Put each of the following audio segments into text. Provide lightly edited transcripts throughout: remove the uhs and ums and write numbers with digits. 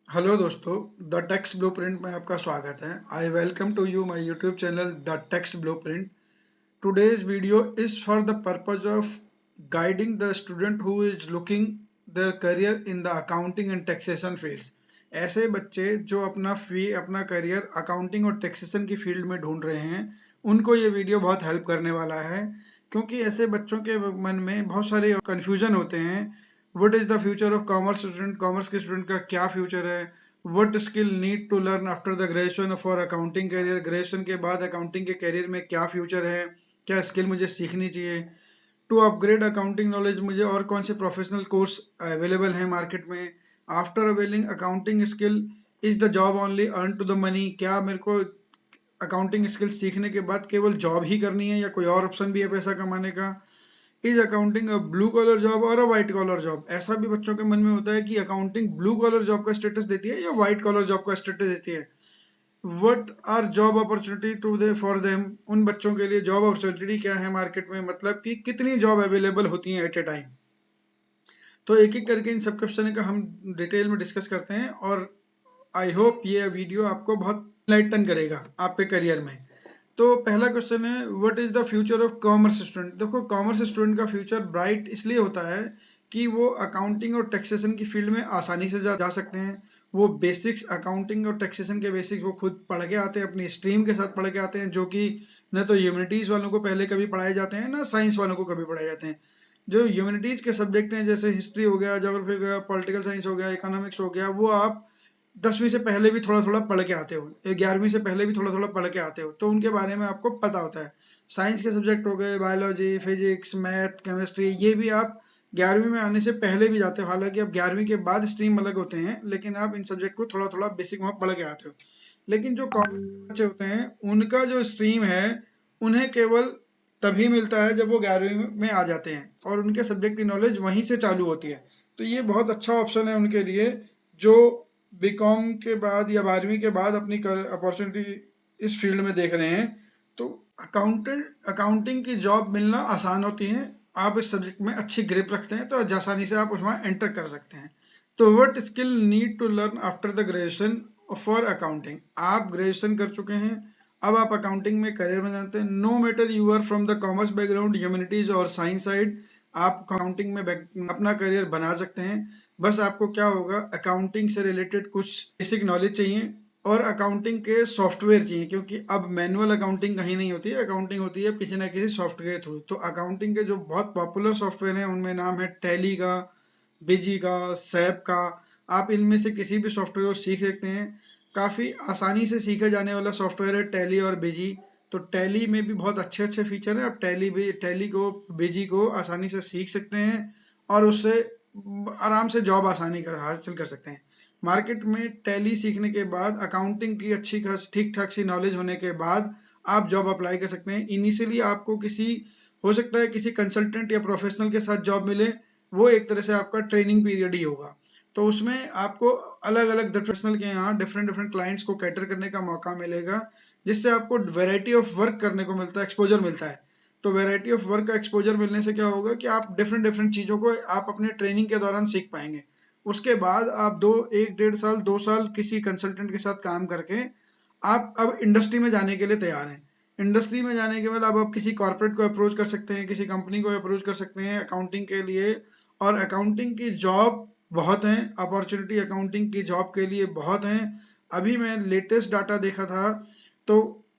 Hello दोस्तों, the text blueprint में आपका स्वागत है। I welcome to you my YouTube channel the text blueprint. Today's video is for the purpose of guiding the student who is looking their career in the accounting and taxation fields. ऐसे बच्चे जो अपना career accounting और taxation की field में ढूंढ रहे हैं, उनको ये वीडियो बहुत हेल्प करने वाला है। क्योंकि ऐसे बच्चों के मन में बहुत सारे कन्फ्यूजन होते हैं। What is the future of commerce student, commerce के स्टूडेंट का क्या फ्यूचर है। What skill need to learn after the graduation for accounting career, graduation के बाद अकाउंटिंग के करियर में क्या फ्यूचर है, क्या स्किल मुझे सीखनी चाहिए। टू अपग्रेड अकाउंटिंग नॉलेज, मुझे और कौन से प्रोफेशनल कोर्स अवेलेबल हैं मार्केट में। After availing accounting skill, is the job only earn to the money, क्या मेरे को अकाउंटिंग स्किल सीखने के बाद केवल जॉब ही करनी है या कोई और ऑप्शन भी है पैसा कमाने का। Is accounting a blue collar job और अ व्हाइट कॉलर जॉब, ऐसा भी बच्चों के मन में होता है कि अकाउंटिंग ब्लू कॉलर जॉब का स्टेटस देती है या व्हाइट कॉलर जॉब का स्टेटस देती है। What are job opportunity to they for them, उन बच्चों के लिए जॉब अपॉर्चुनिटी क्या है मार्केट में, मतलब कि कितनी जॉब अवेलेबल होती हैं एट ए टाइम। तो एक एक करके इन सब क्वेश्चन का हम डिटेल में डिस्कस करते हैं और आई होप ये वीडियो आपको बहुत लाइटन करेगा आपके करियर में। तो पहला क्वेश्चन है, what is the future of commerce student. देखो, कॉमर्स स्टूडेंट का फ्यूचर ब्राइट इसलिए होता है कि वो अकाउंटिंग और टैक्सेशन की फील्ड में आसानी से जा सकते हैं। वो बेसिक्स अकाउंटिंग और टैक्सेशन के बेसिक्स वो खुद पढ़ के आते हैं, अपनी स्ट्रीम के साथ पढ़ के आते हैं, जो कि न तो ह्यूमैनिटीज वालों को पहले कभी पढ़ाए जाते हैं ना साइंस वालों को कभी पढ़ाए जाते हैं। जो ह्यूमैनिटीज के सब्जेक्ट हैं जैसे हिस्ट्री हो गया, ज्योग्राफी हो गया, पॉलिटिकल साइंस हो गया, इकोनॉमिक्स हो गया, वो आप 10वीं से पहले भी थोड़ा थोड़ा पढ़ के आते हो, 11वीं से पहले भी थोड़ा थोड़ा पढ़ के आते हो, तो उनके बारे में आपको पता होता है। साइंस के सब्जेक्ट हो गए, बायोलॉजी, फिजिक्स, मैथ, केमिस्ट्री, ये भी आप 11वीं में आने से पहले भी जाते हो। हालांकि अब 11वीं के बाद स्ट्रीम अलग होते हैं, लेकिन आप इन सब्जेक्ट को थोड़ा थोड़ा बेसिक वहां पढ़ के आते हो। लेकिन जो कॉमर्स बच्चे होते हैं, उनका जो स्ट्रीम है, उन्हें केवल तभी मिलता है जब वो 11वीं में आ जाते हैं और उनके सब्जेक्ट की नॉलेज वहीं से चालू होती है। तो ये बहुत अच्छा ऑप्शन है उनके लिए जो बीकॉम के बाद या 12वीं के बाद अपनी अपॉर्चुनिटी इस फील्ड में देख रहे हैं। तो अकाउंटिंग की जॉब मिलना आसान होती है। आप इस सब्जेक्ट में अच्छी ग्रिप रखते हैं तो आसानी से आप उसमें एंटर कर सकते हैं। तो what skill need to learn after the graduation for accounting, आप ग्रेजुएशन कर चुके हैं, अब आप अकाउंटिंग में करियर में जानते हैं। No matter you are from the commerce background, humanities और साइंस साइड, आप अकाउंटिंग में अपना करियर बना सकते हैं। बस आपको क्या होगा, अकाउंटिंग से रिलेटेड कुछ बेसिक नॉलेज चाहिए और अकाउंटिंग के सॉफ्टवेयर चाहिए, क्योंकि अब मैनुअल अकाउंटिंग कहीं नहीं होती है, अकाउंटिंग होती है किसी ना किसी सॉफ्टवेयर थ्रू। तो अकाउंटिंग के जो बहुत पॉपुलर सॉफ्टवेयर हैं उनमें नाम है टैली का, बिजी का, सैप का। आप इनमें से किसी भी सॉफ्टवेयर को सीख सकते हैं। काफ़ी आसानी से सीखा जाने वाला सॉफ्टवेयर है टैली और बिजी। तो टैली में भी बहुत अच्छे अच्छे फीचर है, आप टैली को, बिजी को आसानी से सीख सकते हैं और उससे आराम से जॉब आसानी कर हासिल कर सकते हैं। मार्केट में टैली सीखने के बाद अकाउंटिंग की अच्छी खास ठीक ठाक सी नॉलेज होने के बाद आप जॉब अप्लाई कर सकते हैं। इनिशियली आपको किसी, हो सकता है किसी कंसल्टेंट या प्रोफेशनल के साथ जॉब मिले, वो एक तरह से आपका ट्रेनिंग पीरियड ही होगा। तो उसमें आपको अलग अलग प्रोफेशनल के यहाँ डिफरेंट डिफरेंट क्लाइंट्स को कैटर करने का मौका मिलेगा, जिससे आपको वैरायटी ऑफ वर्क करने को मिलता है, एक्सपोजर मिलता है। तो वैरायटी ऑफ वर्क का एक्सपोजर मिलने से क्या होगा कि आप डिफरेंट डिफरेंट चीज़ों को आप अपने ट्रेनिंग के दौरान सीख पाएंगे। उसके बाद आप 1 डेढ़ साल 2 साल किसी कंसल्टेंट के साथ काम करके आप अब इंडस्ट्री में जाने के लिए तैयार हैं। इंडस्ट्री में जाने के बाद अब आप किसी कॉर्पोरेट को अप्रोच कर सकते हैं, किसी कंपनी को अप्रोच कर सकते हैं अकाउंटिंग के लिए। और अकाउंटिंग की जॉब बहुत हैं, अपॉर्चुनिटी अकाउंटिंग की जॉब के लिए बहुत हैं। अभी मैं लेटेस्ट डाटा देखा था तो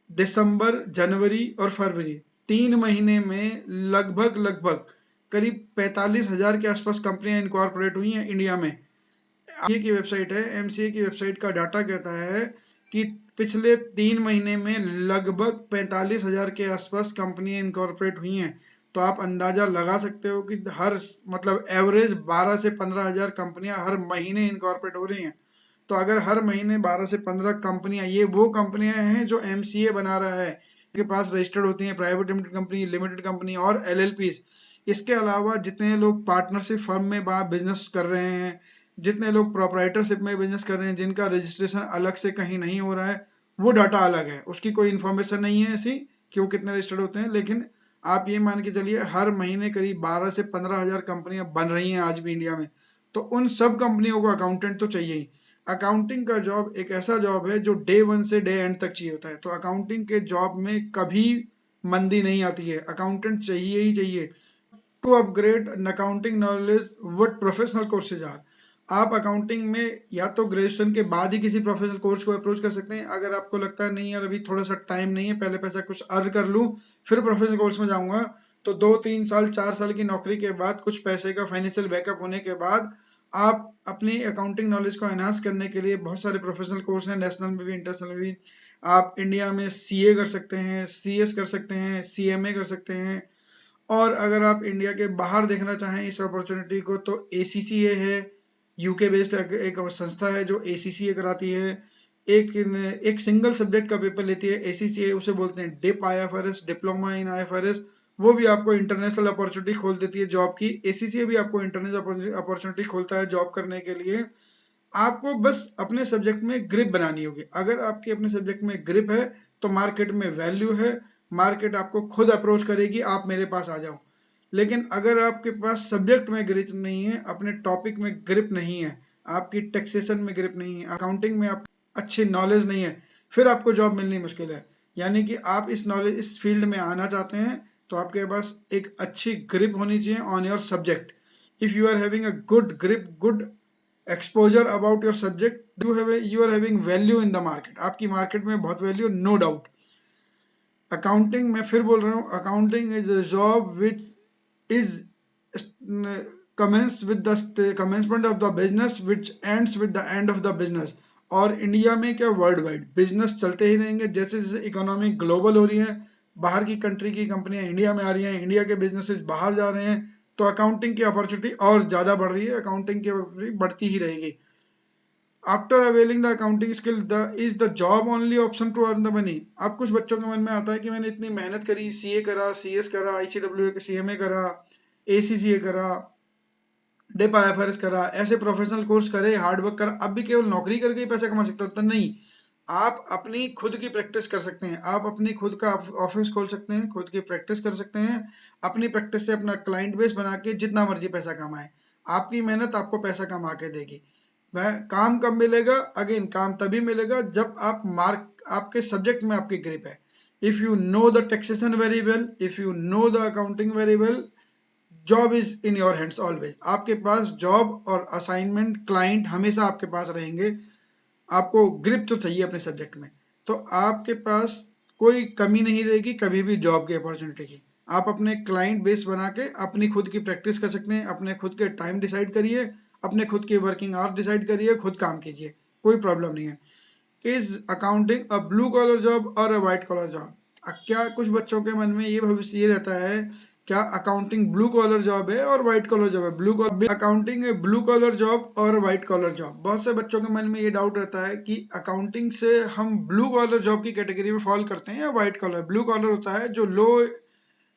दिसंबर, जनवरी और फरवरी 3 महीने में लगभग लगभग करीब 45,000 के आसपास कंपनियां इनकॉर्पोरेट हुई हैं इंडिया में। एमसीए की वेबसाइट है, एमसीए की वेबसाइट का डाटा कहता है कि पिछले 3 महीने में लगभग 45,000 के आसपास कंपनियां इनकॉर्पोरेट हुई हैं। तो आप अंदाजा लगा सकते हो कि हर, मतलब एवरेज 12 से 15,000 कंपनियां हर महीने इनकॉर्पोरेट हो रही हैं। तो अगर हर महीने 12 से 15 कंपनियां, ये वो कंपनियां हैं जो एमसीए बना रहा है, के पास रजिस्टर्ड होती हैं, private limited company, limited company और एलएलपीज। इसके अलावा जितने लोग पार्टनरशिप फर्म में बिजनेस कर रहे हैं, जितने लोग प्रोपराइटरशिप में बिजनेस कर रहे हैं, जिनका रजिस्ट्रेशन अलग से कहीं नहीं हो रहा है, वो डाटा अलग है, उसकी कोई इन्फॉर्मेशन नहीं है ऐसी कि वो कितने रजिस्टर्ड होते हैं। लेकिन आप ये मान के चलिए हर महीने करीब 12 से 15,000 कंपनियां बन रही हैं आज भी इंडिया में। तो उन सब कंपनियों को अकाउंटेंट तो चाहिए ही। अकाउंटिंग का जॉब एक ऐसा जॉब है जो डे 1 से डे एंड तक चाहिए होता है। तो अकाउंटिंग के जॉब में कभी मंदी नहीं आती है, अकाउंटेंट चाहिए ही चाहिए। To upgrade accounting knowledge what professional courses are. आप अकाउंटिंग में या तो ग्रेजुएशन के बाद ही किसी प्रोफेशनल कोर्स को अप्रोच कर सकते हैं। अगर आपको लगता है नहीं यार अभी थोड़ा सा टाइम नहीं है, पहले पैसा कुछ अर्न कर लूं फिर प्रोफेशनल कोर्स में जाऊंगा, तो 2-3 साल 4 साल की नौकरी के बाद कुछ पैसे का फाइनेंशियल बैकअप होने के बाद आप अपनी अकाउंटिंग नॉलेज को एनहांस करने के लिए बहुत सारे प्रोफेशनल कोर्स हैं, नेशनल में भी इंटरनेशनल में भी। आप इंडिया में सीए कर सकते हैं, सीएस कर सकते हैं, सीएमए कर सकते हैं। और अगर आप इंडिया के बाहर देखना चाहें इस अपॉर्चुनिटी को तो एसीसीए है, यूके बेस्ड एक संस्था है जो एसीसीए कराती है। एक सिंगल सब्जेक्ट का पेपर लेती है एसीसीए, उसे बोलते हैं Dip IFRS, diploma in IFRS. वो भी आपको इंटरनेशनल अपॉर्चुनिटी खोल देती है जॉब की। एसीसीए भी आपको इंटरनेशनल अपॉर्चुनिटी खोलता है जॉब करने के लिए। आपको बस अपने सब्जेक्ट में ग्रिप बनानी होगी। अगर आपकी अपने सब्जेक्ट में ग्रिप है तो मार्केट में वैल्यू है, मार्केट आपको खुद अप्रोच करेगी, आप मेरे पास आ जाओ। लेकिन अगर आपके पास सब्जेक्ट में ग्रिप नहीं है, अपने टॉपिक में ग्रिप नहीं है, आपकी टैक्सेशन में ग्रिप नहीं है, अकाउंटिंग में आप अच्छी नॉलेज नहीं है, फिर आपको जॉब मिलनी मुश्किल है। यानी कि आप इस फील्ड में आना चाहते हैं तो आपके पास एक अच्छी ग्रिप होनी चाहिए on your subject. If you are having a good grip, good exposure about your subject, you are having value in the market, आपकी मार्केट में बहुत वैल्यू, नो डाउट। अकाउंटिंग, मैं फिर बोल रहा हूँ, accounting is a job which is commence with the commencement of the business which ends with the end of the business। और India में क्या, वर्ल्ड वाइड बिजनेस चलते ही रहेंगे। जैसे जैसे इकोनॉमी ग्लोबल हो रही है, बाहर की कंट्री की कंपनियां इंडिया में आ रही हैं, इंडिया के बिजनेसेस बाहर जा रहे हैं, तो अकाउंटिंग की अपॉर्चुनिटी और ज्यादा बढ़ रही है, अकाउंटिंग की अपॉर्चुनिटी बढ़ती ही रहेगी। After availing the accounting skill is the job only option to earn the money. अब कुछ बच्चों के मन में आता है कि मैंने इतनी मेहनत करी, सीए करा, सीएस करा, आईसीडब्ल्यू सीएमए करा, एसीसीए करा, डिप आईएफआरएस करा, ऐसे प्रोफेशनल कोर्स करे, हार्डवर्क करा, अब भी केवल नौकरी करके ही पैसा कमा सकता, तो नहीं। आप अपनी खुद की प्रैक्टिस कर सकते हैं, आप अपनी खुद का ऑफिस खोल सकते हैं, खुद की प्रैक्टिस कर सकते हैं, अपनी प्रैक्टिस से अपना क्लाइंट बेस बना के जितना मर्जी पैसा कमाए। आपकी मेहनत आपको पैसा कमा के देगी। वह काम कब मिलेगा, अगेन काम तभी मिलेगा जब आप आपके सब्जेक्ट में आपकी ग्रिप है। If you know the taxation very well, if you know the accounting very well, job is in your hands always. आपके पास जॉब और असाइनमेंट, क्लाइंट हमेशा आपके पास रहेंगे। आपको ग्रिप तो चाहिए अपने सब्जेक्ट में, तो आपके पास कोई कमी नहीं रहेगी कभी भी जॉब की अपॉर्चुनिटी की। आप अपने क्लाइंट बेस बना के अपनी खुद की प्रैक्टिस कर सकते हैं, अपने खुद के टाइम डिसाइड करिए, अपने खुद की वर्किंग आवर्स डिसाइड करिए, खुद काम कीजिए, कोई प्रॉब्लम नहीं है। Is accounting a blue collar job और अ व्हाइट कॉलर जॉब? क्या कुछ बच्चों के मन में ये भविष्य ये रहता है, क्या अकाउंटिंग ब्लू कॉलर जॉब है और व्हाइट कॉलर जॉब है? ब्लू कॉलर अकाउंटिंग है, ब्लू कॉलर जॉब और व्हाइट कॉलर जॉब। बहुत से बच्चों के मन में ये डाउट रहता है कि अकाउंटिंग से हम ब्लू कॉलर जॉब की कैटेगरी में फॉल करते हैं या व्हाइट कॉलर। ब्लू कॉलर होता है जो लो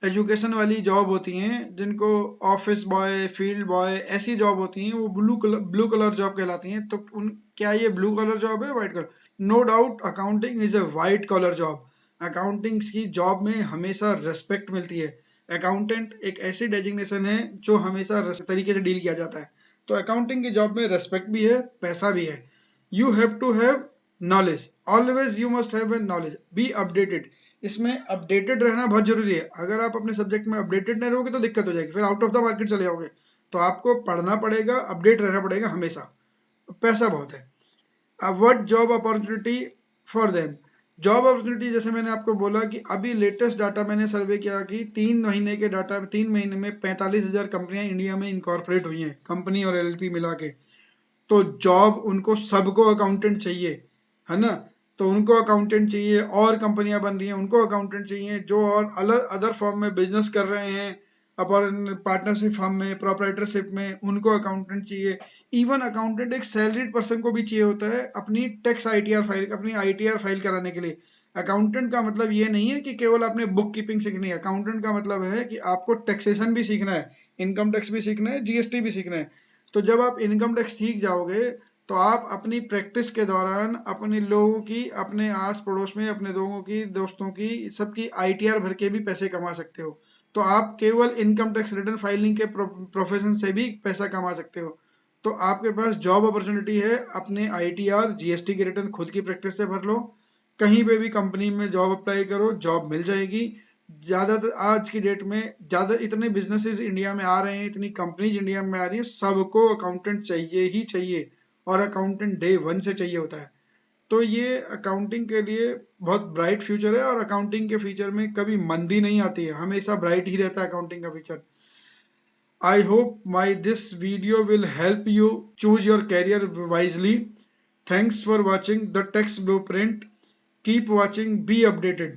एजुकेशन वाली जॉब होती हैं, जिनको ऑफिस बॉय, फील्ड बॉय, ऐसी जॉब होती हैं, वो ब्लू कलर जॉब कहलाती हैं। तो उन क्या ये ब्लू कलर जॉब है, white collar? No doubt accounting is a white collar job. Accounting की जॉब में हमेशा रेस्पेक्ट मिलती है। अकाउंटेंट एक ऐसी डेजिग्नेशन है जो हमेशा तरीके से डील किया जाता है। तो अकाउंटिंग की जॉब में रेस्पेक्ट भी है, पैसा भी है। You have to have knowledge, always you must have a knowledge, be updated. इसमें अपडेटेड रहना बहुत जरूरी है। अगर आप अपने सब्जेक्ट में अपडेटेड नहीं रहोगे तो दिक्कत हो जाएगी, फिर आउट ऑफ द मार्केट चले जाओगे। तो आपको पढ़ना पड़ेगा, अपडेट रहना पड़ेगा हमेशा। पैसा बहुत है। अब what job opportunity for them? Job opportunity, जैसे मैंने आपको बोला कि अभी लेटेस्ट डाटा मैंने सर्वे किया कि 3 महीने के डाटा, 3 महीने में 45,000 कंपनियां इंडिया में इनकॉर्पोरेट हुई हैं, कंपनी और एलएलपी मिला के। तो जॉब उनको सबको अकाउंटेंट चाहिए, है ना? तो उनको अकाउंटेंट चाहिए, और कंपनियां बन रही हैं उनको अकाउंटेंट चाहिए, जो और अलग अदर फॉर्म में बिजनेस कर रहे हैं, अपन पार्टनरशिप फॉर्म में, प्रोप्राइटरशिप में, उनको अकाउंटेंट चाहिए। इवन अकाउंटेंट एक सैलरीड पर्सन को भी चाहिए होता है अपनी टैक्स आईटीआर फाइल, अपनी आईटीआर फाइल कराने के लिए। अकाउंटेंट का मतलब ये नहीं है कि केवल आपने बुक कीपिंग सीखनी है। अकाउंटेंट का मतलब है कि आपको टैक्सेशन भी सीखना है, इनकम टैक्स भी सीखना है, जीएसटी भी सीखना है। तो जब आप इनकम टैक्स सीख जाओगे तो आप अपनी प्रैक्टिस के दौरान अपने लोगों की, अपने आस पड़ोस में अपने लोगों की, दोस्तों की, सबकी आईटीआर भर के भी पैसे कमा सकते हो। तो आप केवल इनकम टैक्स रिटर्न फाइलिंग के प्रोफेशन से भी पैसा कमा सकते हो। तो आपके पास जॉब अपॉर्चुनिटी है, अपने ITR GST के रिटर्न खुद की प्रैक्टिस से भर लो, कहीं पे भी कंपनी में जॉब अप्लाई करो, जॉब मिल जाएगी। ज़्यादातर आज की डेट में ज़्यादा इतने बिजनेसेस इंडिया में आ रहे हैं, इतनी कंपनीज इंडिया में आ रही हैं, सबको अकाउंटेंट चाहिए ही चाहिए, और अकाउंटेंट डे 1 से चाहिए होता है। तो ये अकाउंटिंग के लिए बहुत ब्राइट फ्यूचर है, और अकाउंटिंग के फ्यूचर में कभी मंदी नहीं आती है, हमेशा ब्राइट ही रहता है अकाउंटिंग का future. I hope my this video will help you choose your career wisely. Thanks for watching the Tax Blueprint. Keep watching, be updated.